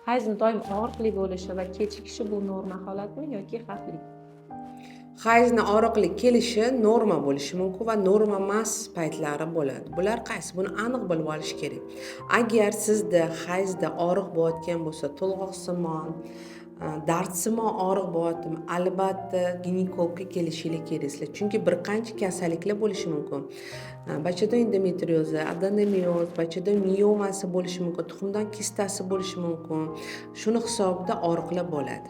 Hayzning doim og'riqli bo'lishi va kechikishi bu norma holatmi yoki xavfli? Hayzni og'riqli kelishi norma bo'lishi mumkin va norma emas paytlari bo'ladi. Bular qaysi? Buni aniq bilib olish kerak. Agar sizda hayzda og'riq bo'layotgan bo'lsa, to'lg'oqsimon, dardsimon og'riq bo'lyaptimi, albatta ginekologga kelishingiz kerak. Chunki bir qancha kasalliklar bo'lishi mumkin. Bachadon endometriozi, adenomioz, bachadon miyomasi bo'lishi mumkin, tuxumdon kistasi bo'lishi mumkin. Shuni hisobida og'riqlar bo'ladi.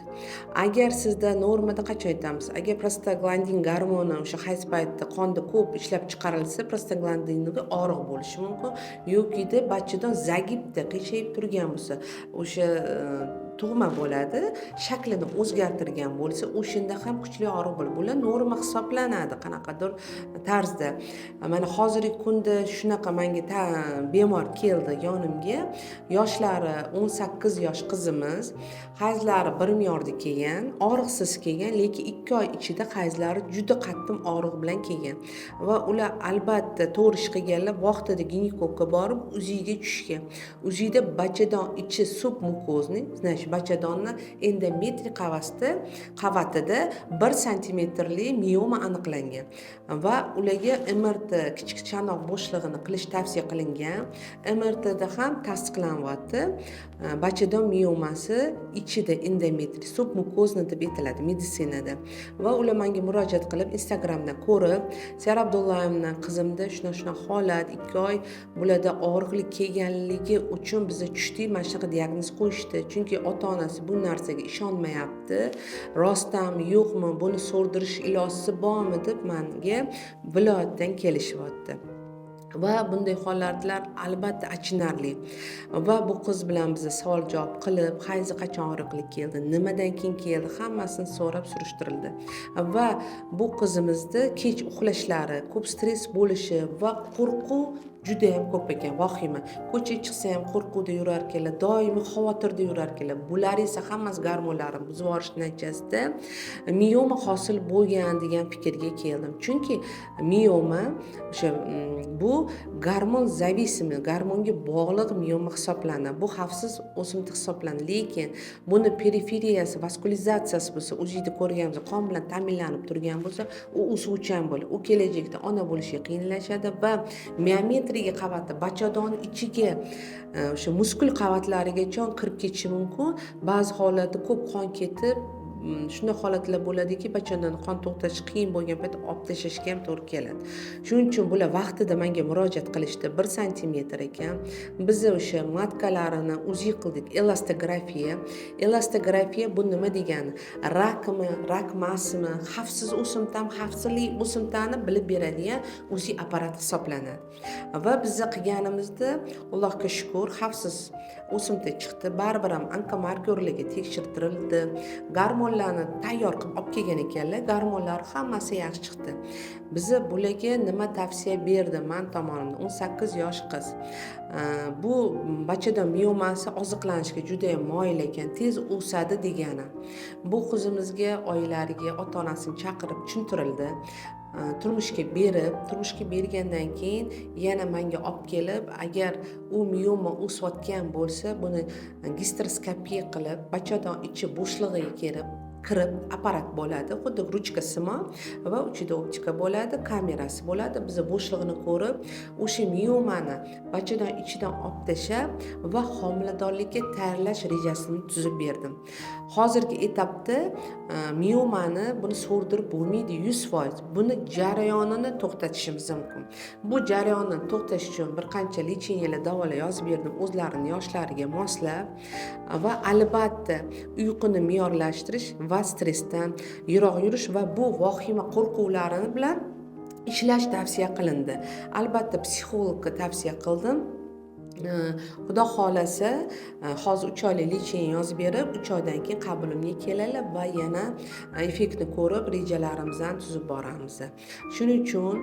Agar sizda normada qachon aytamiz, agar prostaglandin gormoni o'sha hayz paytida qonda ko'p ishlab chiqarilsa, prostaglandinga og'riq bo'lishi mumkin yoki bachadon zagibda qiyshayib turgan bo'lsa, o'sha tug'ma bo'ladi, shaklini o'zgartirgan bo'lsa, o'shanda ham kuchli og'riq bo'ladi. Bular norma hisoblanadi qanaqadir tarzda. Mana hozirgi kunda shunaqa menga bemor keldi yonimga. Yoshlari 18 yosh qizimiz, hayzlari 1 me'yorda kelgan, og'riqsiz kelgan, lekin 2 oy ichida hayzlari juda qattiq og'riq bilan kelgan. Va ular albatta to'g'ri ish qilganlar, vaqtida ginekologga borib uziga tushgan. Uzida bachadon ichi submukozni, значит bachadonni endometri qavatida 1 santimetrli miyoma aniqlangan va ularga MRT kichik chanoq bo'shlig'ini qilish tavsiya qilingan. MRTda ham tasdiqlanyapti. Bachadon miyomasi ichida endometri submukozni deb aytiladi meditsinada. Va ular menga murojaat qilib Instagramdan ko'rib, Sara Abdullayevna qizimda shuna holat 2 oy bularda og'riqli kelganligi uchun biza tushdik, mana shunaqa diagnoz qo'yishdi. Chunki ota-onasi bu narsaga ishonmayapti. Rostdanmi, yo'qmi, buni so'rdirish iloji bormi deb menga viloyatdan kelishyapti. Va bunday holatlar albatta achinarli. Va bu qiz bilan biz savol javob qilib, hayzi qachon og'riqli keldi, nimadan keyin keldi, hammasini so'rab surishtirildi. Va bu qizimizda kech uxlashlari, ko'p stress bo'lishi va qo'rquv juda ham ko'p ekan, vahima. Ko'chaga chiqsa ham qo'rquvda yurar ekanlar, doimiy xavotirda yurar ekanlar. Bular esa hammasi gormonlarni buzib yuborish natijasida miyoma hosil bo'lgan degan fikrga keldim. Chunki miyoma o'sha bu gormon zavisimi, gormonga bog'liq miyoma hisoblanadi. Bu xavfsiz o'simlik hisoblanadi. Lekin buni periferiyasi, vaskulizatsiyasi bo'lsa, o'zingizda ko'rganimiz qon bilan ta'minlanib turgan bo'lsa, u o'suvchan bo'ladi. U kelajakda ona bo'lishga qiyinlashadi va miometriga qavati, bachadon ichiga o'sha muskul qavatlarigacha kirib ketishi mumkin. Ba'zi holatda ko'p qon ketib shunday holatlar bo'ladiki, bachadon qon to'xtatish qiyin bo'lgan payt olib tashlashga ham to'g'ri keladi. Shuning uchun bular vaqtida menga murojaat qilishdi. 1 santimetr ekan. Biz o'sha matkalarini uzi qildik, elostografiya. Elostografiya bu nima degani? Rakmi, rak emasmi, xavfsiz o'simtami, xavfsizli o'simtani bilib beradigan uzi apparat hisoblanadi. Va biz qilganimizda Allohga shukr, xavfsiz o'simta chiqdi. Baribir ham onkomarkerlarga tekshirtirildi. Gormonlarni tayyor qilib olib kelgan ekanlar. Gormonlar hammasi yaxshi chiqdi. Biz bularga nima tavsiya berdi men tomonidan? 18 yosh qiz. Bu bachadon miyomasi oziqlanishga juda ham moyil ekan, tez o'sadi degani. Bu qizimizga oilariga ota-onasini chaqirib tushuntirildi. Turmushga bergandan keyin yana menga olib kelib, agar u miyoma o'sayotgan bo'lsa, buni gistroskopiya qilib, bachadon ichi bo'shlig'iga kirib apparat bo'ladi, xuddi ruchka simon va ichida optika bo'ladi, kamerasi bo'ladi. Biz bo'shlig'ini ko'rib, o'sha miyomani bachadon ichidan olib tashlab va homiladorlikka tayyorlash rejasini tuzib berdim. Hozirgi etapda miyomani buni so'rdirib bo'lmaydi 100%. Buni jarayonini to'xtatishimiz mumkin. Bu jarayonni to'xtatish uchun bir qancha lecheniyalar, davolar yozib berdim, o'zlarining yoshlariga moslab va albatta uyquni me'yorlashtirish va stressdan yiroq yurish va bu vahima qo'rquvlarini bilan ishlash tavsiya qilindi. Albatta psixologga tavsiya qildim. Xudo xolasa hozir 3 oylik lecheniya yozib berib, 3 oydan keyin qabulimga keladilar va yana effektni ko'rib rejalarimizni tuzib boramiz. Shuning uchun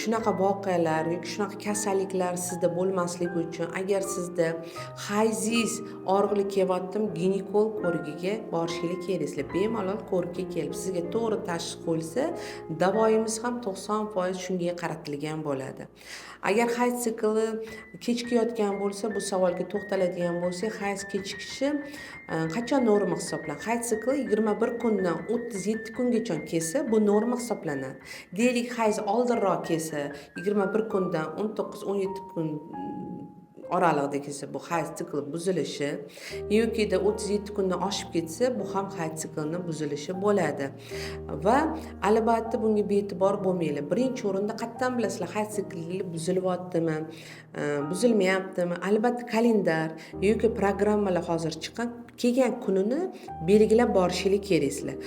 shunaqa voqealar yoki shunaqa kasalliklar sizda bo'lmasligi uchun agar sizda hayzingiz og'riqli kelyaptimi, ginekolog ko'rigiga borishingiz kerak. Bemalol ko'rikka kelib sizga to'g'ri tashxis qo'yilsa, davoyimiz ham 90% shunga qaratilgan bo'ladi. Agar hayz sikli kechikayotgan bo'ladigan bo'lsa, bu savolga to'xtaladigan bo'lsak, hayz kechikishi qachon norma hisoblanadi? Hayz sikli 21 kundan 37 kungacha kelsa, bu norma hisoblanadi. Deylik, hayz oldinroq kelsa, 21 kundan 19-17 kun oralig'ida kelsa, bu hayz sikli buzilishi, yokida 37 kundan oshib ketsa, bu ham hayz siklining buzilishi bo'ladi. Va albatta bunga bee'tibor bo'lmanglar. Birinchi o'rinda qatdan bilasizlar hayz sikli buzilyaptimi, buzilmayaptimi? Albatta kalendar yoki programmalar hozir chiqqan, kelgan kunini belgilab borishingiz kerak sizlar.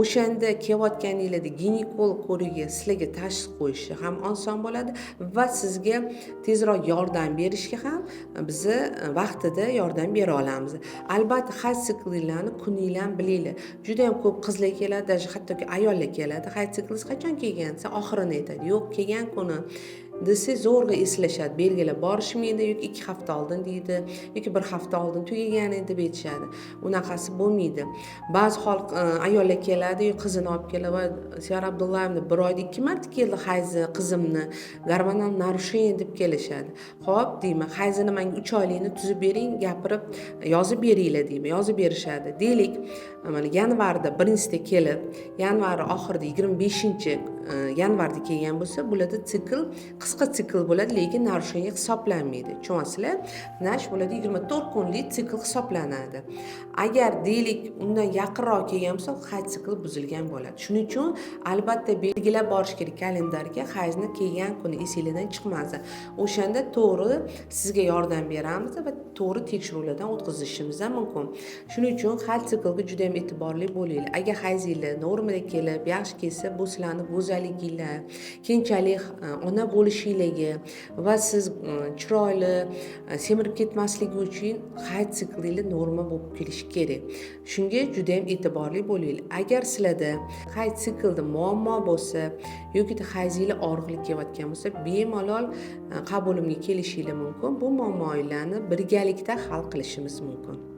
O'shanda kelayotganingizda ginekolog ko'rigiga sizlarga tashxis qo'yishi ham oson bo'ladi va sizga tezroq yordam berishga ham biz vaqtida yordam bera olamiz. Albatta hayz siklinglarni kuninglarni bilinglar. Juda ham ko'p qizlar keladi, даже hattoki ayollar keladi. Hayz siklingiz qachon kelgan desa, oxirini aytadi. Yo'q, kelgan kuni desa zo'rg'a eslashadi, belgilab borishmaydi, yoki 2 hafta oldin deydi, yoki 1 hafta oldin tugagan edi deb aytishadi. Unaqasi bo'lmaydi. Ba'zi ayollar keladi, qizini olib keladi va Siyar Abdullayevna 1 oyda 2 marta keldi hayzi qizimni, gormonal narushение deb kelishadi. Xo'p, deyman, hayzini menga 3 oylikni tuzib bering, gapirib yozib beringlar deyman, yozib berishadi. Deylik, mana yanvarda 1-sida kelib, yanvar oxirida 25-yanvarda kelgan bo'lsa, bularda sikl qisqa sikl bo'ladi, lekin narushение hisoblanmaydi. Tushunyapsizlar? Nash bo'ladi 24 kunlik sikl hisoblanadi. Agar deylik undan yaqinroq kelgan bo'lsa, hayz sikli buzilgan bo'ladi. Shuning uchun albatta belgilab borish kerak kalendarga, hayzni kelgan kuni esingizdan chiqmasin. O'shanda to'g'ri sizga yordam beramiz va to'g'ri tekshiruvlardan o'tkazishimiz ham mumkin. Shuning uchun hayz siklga juda ham e'tiborli bo'linglar. Agar hayzinglar normada kelib, yaxshi kelsa, bu sizlarning go'zalliginglar, keyinchalik ona bo'lishinglarga va siz chiroyli semirib ketmasligi uchun hayz siklinglar norma bo'lib kelishi kerak. Shunga juda ham e'tiborli bo'linglar. Agar sizlarda hayz siklda muammo bo'lsa yoki hayzinglar og'riqli kelayotgan bo'lsa, bemalol qabulimga kelishinglar mumkin. Bu muammolarni birgalikda hal qilishimiz mumkin.